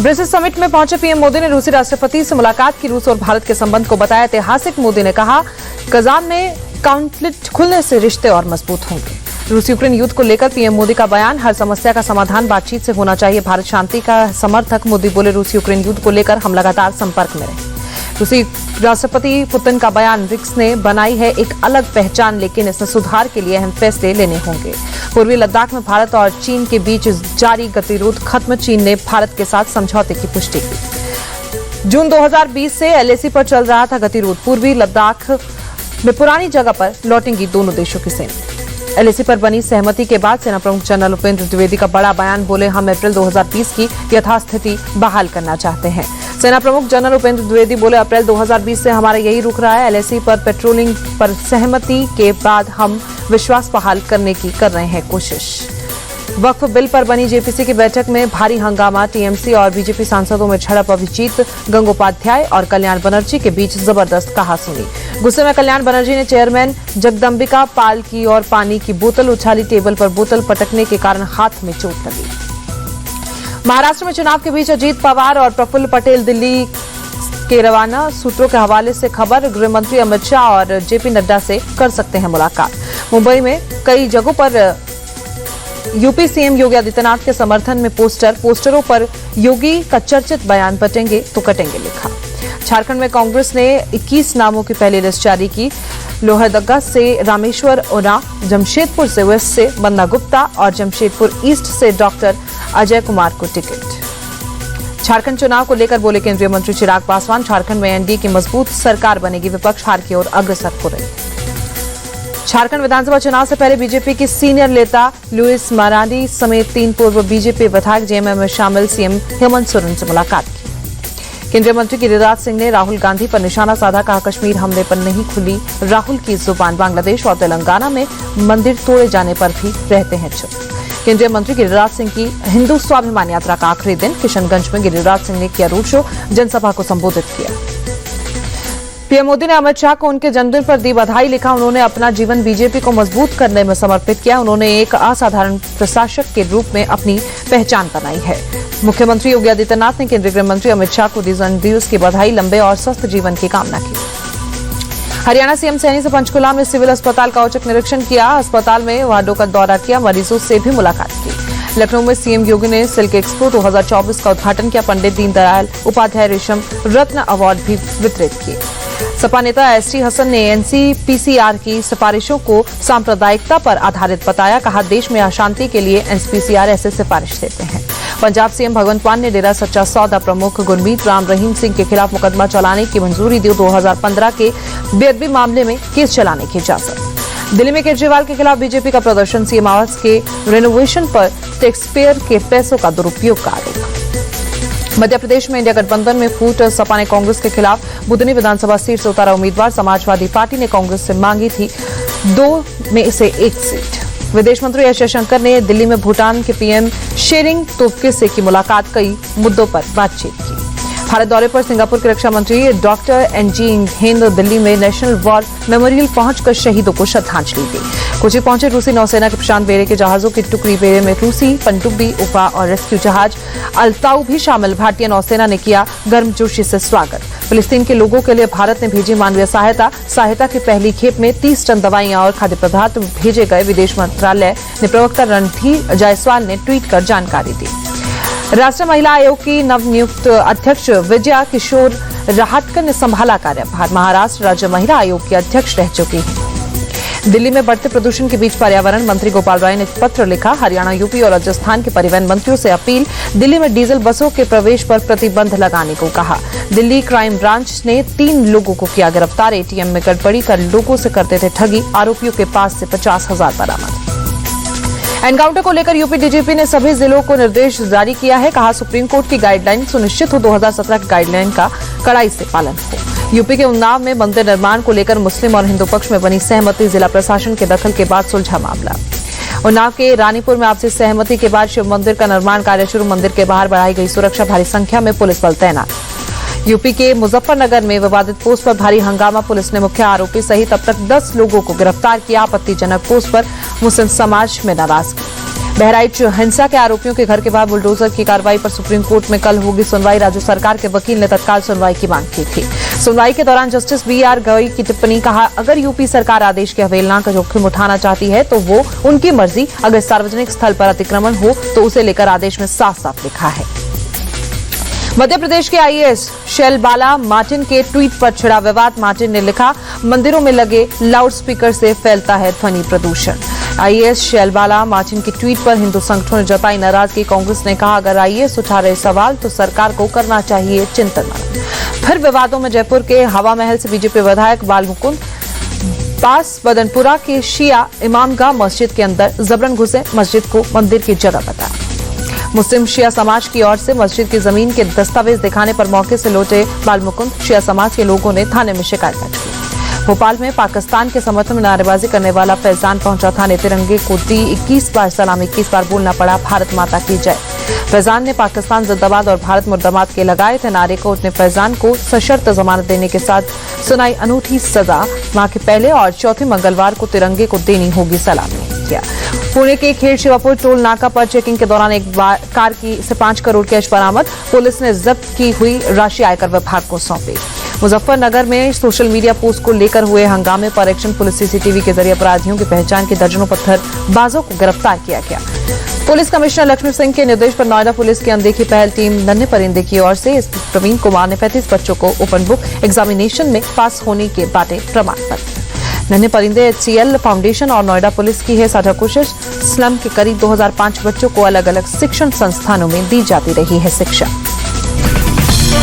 BRICS summit में पहुंचे PM Modi ने रूसी राष्ट्रपति से मुलाकात की। रूस और भारत के संबंध को बताया ऐतिहासिक। मोदी ने कहा, कजान में कॉन्फ्लिक्ट खुलने से रिश्ते और मजबूत होंगे। रूस यूक्रेन युद्ध को लेकर पीएम मोदी का बयान, हर समस्या का समाधान बातचीत से होना चाहिए। भारत शांति का समर्थक। मोदी बोले, रूस यूक्रेन युद्ध को लेकर हम लगातार संपर्क में रहे। रूसी राष्ट्रपति पुतिन का बयान, ब्रिक्स ने बनाई है एक अलग पहचान, लेकिन इसमें सुधार के लिए अहम फैसले लेने होंगे। पूर्वी लद्दाख में भारत और चीन के बीच जारी गतिरोध खत्म। चीन ने भारत के साथ समझौते की पुष्टि की। जून 2020 से एलएसी पर चल रहा था गतिरोध। पूर्वी लद्दाख में पुरानी जगह पर लौटेंगी दोनों देशों की सेना। एलएसी पर बनी सहमति के बाद सेना प्रमुख जनरल उपेंद्र द्विवेदी का बड़ा बयान। बोले, हम अप्रैल 2020 की यथास्थिति बहाल करना चाहते हैं। सेना प्रमुख जनरल उपेंद्र द्विवेदी बोले, अप्रैल 2020 से हमारा यही रुख रहा है। एलएसी पर पेट्रोलिंग पर सहमति के बाद हम विश्वास बहाल करने की कर रहे हैं कोशिश। वक्फ बिल पर बनी जेपीसी की बैठक में भारी हंगामा। टीएमसी और बीजेपी सांसदों में झड़प। अभिजीत गंगोपाध्याय और कल्याण बनर्जी के बीच जबरदस्त कहासुनी। गुस्से में कल्याण बनर्जी ने चेयरमैन जगदंबिका पाल की और पानी की बोतल उछाली। टेबल पर बोतल पटकने के कारण हाथ में चोट लगी। महाराष्ट्र में चुनाव के बीच अजीत पवार और प्रफुल्ल पटेल दिल्ली के रवाना। सूत्रों के हवाले से खबर, गृह मंत्री अमित शाह और जेपी नड्डा से कर सकते हैं मुलाकात। मुंबई में कई जगहों पर यूपी सीएम योगी आदित्यनाथ के समर्थन में पोस्टरों पर योगी का चर्चित बयान बटेंगे तो कटेंगे लिखा। झारखंड में कांग्रेस ने 21 नामों की पहली लिस्ट जारी की। लोहरदगा से रामेश्वर ओना, जमशेदपुर से वेस्ट से बन्ना गुप्ता और जमशेदपुर ईस्ट से डॉक्टर अजय कुमार को टिकट। झारखंड चुनाव को लेकर बोले केंद्रीय मंत्री चिराग पासवान, झारखंड में एनडीए की मजबूत सरकार बनेगी। विपक्ष हार की ओर अग्रसर हो रही। झारखंड विधानसभा चुनाव से पहले बीजेपी की सीनियर नेता लुइस मरांडी समेत 3 पूर्व बीजेपी विधायक जेएमएम में शामिल सीएम हेमंत सोरेन से मुलाकात की। केंद्रीय मंत्री गिरिराज सिंह ने राहुल गांधी पर निशाना साधा। कहा, कश्मीर हमले पर नहीं खुली राहुल की जुबान। बांग्लादेश और तेलंगाना में मंदिर तोड़े जाने पर भी रहते हैं चुप। केंद्रीय मंत्री गिरिराज सिंह की हिंदू स्वाभिमान यात्रा का आखिरी दिन। किशनगंज में गिरिराज सिंह ने किया रोड शो, जनसभा को संबोधित किया। पीएम मोदी ने अमित शाह को उनके जन्मदिन पर दी बधाई। लिखा, उन्होंने अपना जीवन बीजेपी को मजबूत करने में समर्पित किया। उन्होंने एक असाधारण प्रशासक के रूप में अपनी पहचान बनाई है। मुख्यमंत्री योगी आदित्यनाथ ने केंद्रीय गृह मंत्री अमित शाह को दी जन्मदिवस की बधाई, लंबे और स्वस्थ जीवन की कामना की। हरियाणा सीएम सैनी से पंचकुला में सिविल अस्पताल का औचक निरीक्षण किया। अस्पताल में वार्डों का दौरा किया, मरीजों से भी मुलाकात की। लखनऊ में सीएम योगी ने सिल्क एक्सपो 2024 का उद्घाटन किया। पंडित दीनदयाल उपाध्याय रेशम रत्न अवार्ड भी वितरित किए। सपा नेता एसटी हसन ने एनसीपीसीआर की सिफारिशों को सांप्रदायिकता पर आधारित बताया। कहा, देश में अशांति के लिए एनसीपीसीआर ऐसे सिफारिश देते हैं। पंजाब सीएम भगवंत मान ने डेरा सच्चा सौदा प्रमुख गुरमीत राम रहीम सिंह के खिलाफ मुकदमा चलाने की मंजूरी दी। 2015 के बेअदबी मामले में केस चलाने की इजाजत। दिल्ली में केजरीवाल के खिलाफ बीजेपी का प्रदर्शन। सीएम आवास के रेनोवेशन पर टैक्सपेयर के पैसों का दुरुपयोग का आरोप। मध्य प्रदेश में इंडिया गठबंधन में फूट। सपा ने कांग्रेस के खिलाफ बुधनी विधानसभा सीट से उतारा उम्मीदवार। समाजवादी पार्टी ने कांग्रेस से मांगी थी 2 में से 1 सीट। विदेश मंत्री एस जयशंकर ने दिल्ली में भूटान के पीएम शेरिंग तोब्गे से की मुलाकात। कई मुद्दों पर बातचीत की। भारत दौरे पर सिंगापुर के रक्षा मंत्री डॉक्टर एनजी इंघेन दिल्ली में नेशनल वॉर मेमोरियल पहुंचकर शहीदों को श्रद्धांजलि दी। कोची पहुंचे रूसी नौसेना के प्रशांत बेड़े के जहाजों की टुकड़ी। बेड़े में रूसी पनडुब्बी, उपा और रेस्क्यू जहाज अल्ताऊ भी शामिल। भारतीय नौसेना ने किया गर्मजोशी से स्वागत। फिलिस्तीन के लोगों के लिए भारत ने भेजी मानवीय सहायता की पहली खेप में 30 टन दवाइयां और खाद्य पदार्थ भेजे गए। विदेश मंत्रालय ने प्रवक्ता रणधीर जायसवाल ने ट्वीट कर जानकारी दी। राष्ट्रीय महिला आयोग की नवनियुक्त अध्यक्ष विजया किशोर राहटकर ने संभाला कार्यभार। महाराष्ट्र राज्य महिला आयोग की अध्यक्ष रह चुकी हैं। दिल्ली में बढ़ते प्रदूषण के बीच पर्यावरण मंत्री गोपाल राय ने पत्र लिखा। हरियाणा, यूपी और राजस्थान के परिवहन मंत्रियों से अपील। दिल्ली में डीजल बसों के प्रवेश पर प्रतिबंध लगाने को कहा। दिल्ली क्राइम ब्रांच ने 3 लोगों को किया गिरफ्तार। एटीएम में गड़बड़ी कर लोगों से करते थे ठगी। आरोपियों के पास से 50,000 बरामद। एनकाउंटर को लेकर यूपी डीजीपी ने सभी जिलों को निर्देश जारी किया है। कहा, सुप्रीम कोर्ट की गाइडलाइन सुनिश्चित हो। 2017 की गाइडलाइन का कड़ाई से पालन हो। यूपी के उन्नाव में मंदिर निर्माण को लेकर मुस्लिम और हिंदू पक्ष में बनी सहमति। जिला प्रशासन के दखल के बाद सुलझा मामला। उन्नाव के रानीपुर में आपसी सहमति के बाद शिव मंदिर का निर्माण कार्य शुरू। मंदिर के बाहर बढ़ाई गई सुरक्षा। भारी संख्या में पुलिस बल तैनात। यूपी के मुजफ्फरनगर में विवादित पोस्ट पर भारी हंगामा। पुलिस ने मुख्य आरोपी सहित अब तक 10 लोगों को गिरफ्तार किया। आपत्तिजनक पोस्ट पर मुस्लिम समाज में नाराजगी। बहराइच हिंसा के आरोपियों के घर के बाहर बुलडोजर की कार्रवाई पर सुप्रीम कोर्ट में कल होगी सुनवाई। राज्य सरकार के वकील ने तत्काल सुनवाई की मांग की थी। सुनवाई के दौरान जस्टिस BR गवई की टिप्पणी, कहा अगर यूपी सरकार आदेश की अवहेलना का जोखिम उठाना चाहती है तो वो उनकी मर्जी, अगर सार्वजनिक स्थल पर अतिक्रमण हो तो उसे लेकर आदेश में साफ साफ लिखा है। मध्य प्रदेश के IAS शैलबाला मार्टिन के ट्वीट पर छिड़ा विवाद। मार्टिन ने लिखा, मंदिरों में लगे लाउडस्पीकर से फैलता है ध्वनि प्रदूषण। IAS शैलबाला मार्टिन की ट्वीट पर हिंदू संगठनों ने जताई नाराजगी। कांग्रेस ने कहा, अगर IAS उठा रहे सवाल तो सरकार को करना चाहिए चिंतन मनन। फिर विवादों में जयपुर के हवा महल से बीजेपी विधायक बाल मुकुंद पास बदनपुरा के शिया इमामगाह मस्जिद के अंदर जबरन घुसे, मस्जिद को मंदिर की जगह बताया। मुस्लिम शिया समाज की ओर से मस्जिद की जमीन के दस्तावेज दिखाने पर मौके से लौटे बाल मुकुंद, शिया समाज के लोगों ने थाने में शिकायत दर्ज की। भोपाल में पाकिस्तान के समर्थन में नारेबाजी करने वाला फैजान पहुंचा थाने। तिरंगे को दी 21 बार सलामी, 21 बार बोलना पड़ा भारत माता की जय। फैजान ने पाकिस्तान जिंदाबाद और भारत मुर्दाबाद के लगाए थे नारे। कोर्ट ने फैजान को सशर्त जमानत देने के साथ सुनाई अनूठी सजा। माह के पहले और चौथे मंगलवार को तिरंगे को देनी होगी सलामी। पुणे के खेड़ शिवापुर टोल नाका पर चेकिंग के दौरान एक कार से 5 करोड़ कैश बरामद। पुलिस ने जब्त की हुई राशि आयकर विभाग को सौंपी। मुजफ्फरनगर में सोशल मीडिया पोस्ट को लेकर हुए हंगामे पर एक्शन पुलिस CCTV के जरिए अपराधियों की पहचान की दर्जनों पत्थरबाजों को गिरफ्तार किया गया। पुलिस कमिश्नर लक्ष्मण सिंह के निर्देश पर नोएडा पुलिस की अनदेखी पहल टीम नन्हे परिंदे की ओर से प्रवीण कुमार ने 35 बच्चों को ओपन बुक एग्जामिनेशन में पास होने के बाटे प्रमाण पत्र। नन्हे परिंदे HCL फाउंडेशन और नोएडा पुलिस की है साझा कोशिश। स्लम के करीब 2005 बच्चों को अलग अलग शिक्षण संस्थानों में दी जाती रही है शिक्षा।